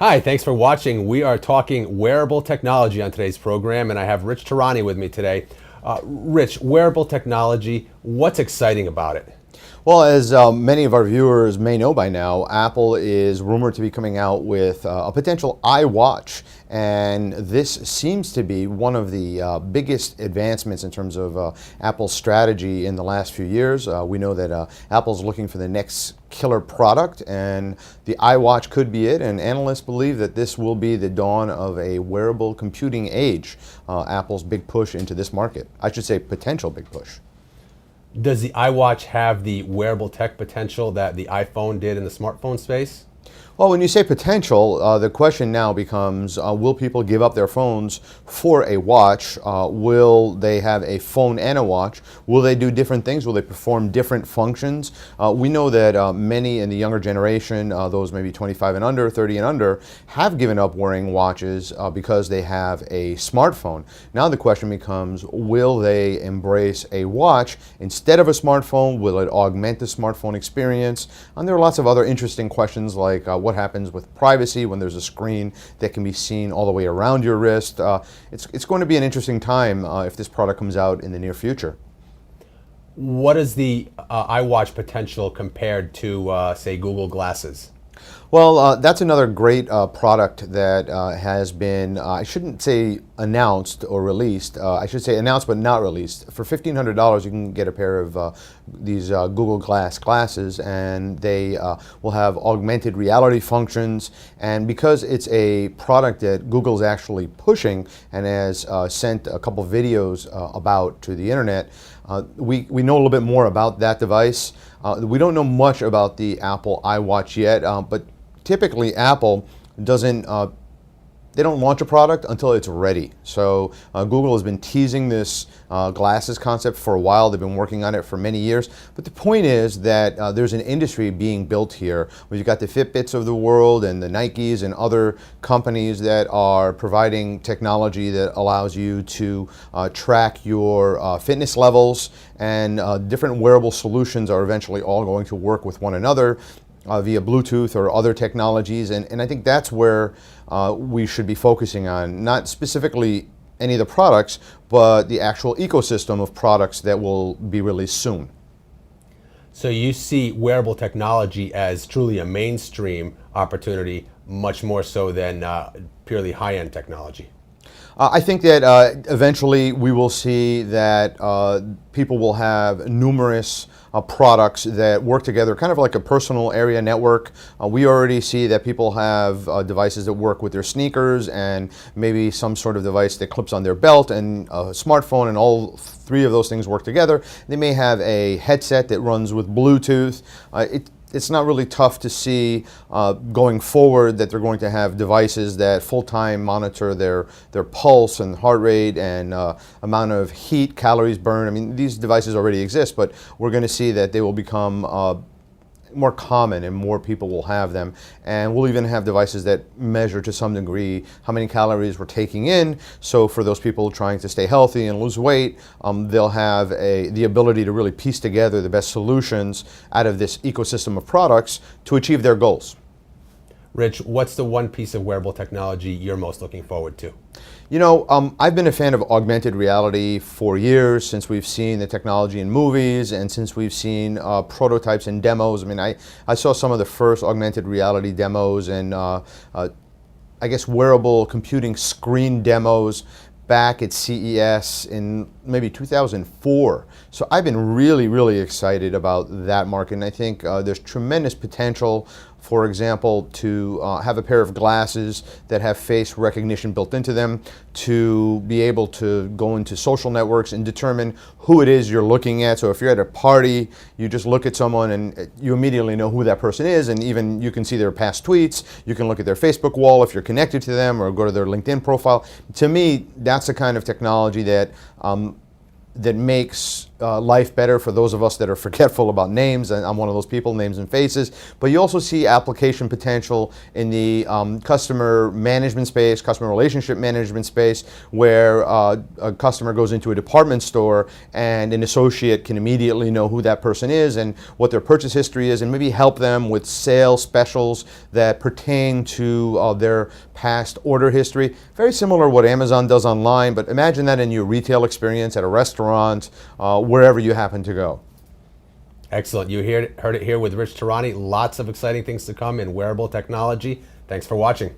Hi, thanks for watching. We are talking wearable technology on today's program, and I have Rich Tarani with me today. Rich, wearable technology, what's exciting about it? Well, as many of our viewers may know by now, Apple is rumored to be coming out with a potential iWatch, and this seems to be one of the biggest advancements in terms of Apple's strategy in the last few years. We know that Apple's looking for the next killer product, and the iWatch could be it, and analysts believe that this will be the dawn of a wearable computing age. Apple's big push into this market. I should say potential big push. Does the iWatch have the wearable tech potential that the iPhone did in the smartphone space? Well, when you say potential, the question now becomes, will people give up their phones for a watch? Will they have a phone and a watch? Will they do different things? Will they perform different functions? We know that many in the younger generation, those maybe 25 and under, 30 and under, have given up wearing watches because they have a smartphone. Now the question becomes, will they embrace a watch instead of a smartphone? Will it augment the smartphone experience? And there are lots of other interesting questions like what happens with privacy when there's a screen that can be seen all the way around your wrist. It's going to be an interesting time if this product comes out in the near future. What is the iWatch potential compared to, say, Google Glasses? Well, that's another great product that has been, I shouldn't say announced or released, I should say announced but not released. For $1,500 you can get a pair of these Google Glass glasses, and they will have augmented reality functions, and because it's a product that Google's actually pushing and has sent a couple videos about to the internet, we know a little bit more about that device. We don't know much about the Apple iWatch yet, but typically Apple doesn't they don't launch a product until it's ready. So Google has been teasing this glasses concept for a while. They've been working on it for many years. But the point is that there's an industry being built here. We've got the Fitbits of the world and the Nikes and other companies that are providing technology that allows you to track your fitness levels, and different wearable solutions are eventually all going to work with one another via Bluetooth or other technologies, and I think that's where we should be focusing on, not specifically any of the products, but the actual ecosystem of products that will be released soon. So you see wearable technology as truly a mainstream opportunity, much more so than purely high-end technology. I think that eventually we will see that people will have numerous products that work together, kind of like a personal area network. We already see that people have devices that work with their sneakers, and maybe some sort of device that clips on their belt, and a smartphone, and all three of those things work together. They may have a headset that runs with Bluetooth. It's not really tough to see going forward that they're going to have devices that full-time monitor their pulse and heart rate and amount of heat, calories burned. I mean, these devices already exist, but we're going to see that they will become more common and more people will have them. And we'll even have devices that measure to some degree how many calories we're taking in. So for those people trying to stay healthy and lose weight, they'll have the ability to really piece together the best solutions out of this ecosystem of products to achieve their goals. Rich, what's the one piece of wearable technology you're most looking forward to? You know, I've been a fan of augmented reality for years, since we've seen the technology in movies and since we've seen prototypes and demos. I mean, I saw some of the first augmented reality demos and I guess wearable computing screen demos back at CES in maybe 2004. So I've been really, really excited about that market, and I think there's tremendous potential, for example, to have a pair of glasses that have face recognition built into them, to be able to go into social networks and determine who it is you're looking at. So if you're at a party, you just look at someone and you immediately know who that person is, and even you can see their past tweets. You can look at their Facebook wall if you're connected to them, or go to their LinkedIn profile. To me, that's the kind of technology that that makes life better for those of us that are forgetful about names, and I'm one of those people, names and faces. But you also see application potential in the customer management space, customer relationship management space, where a customer goes into a department store and an associate can immediately know who that person is and what their purchase history is, and maybe help them with sales specials that pertain to their past order history. Very similar to what Amazon does online, but imagine that in your retail experience at a restaurant, wherever you happen to go. Excellent. You heard it here with Rich Tarani. Lots of exciting things to come in wearable technology. Thanks for watching.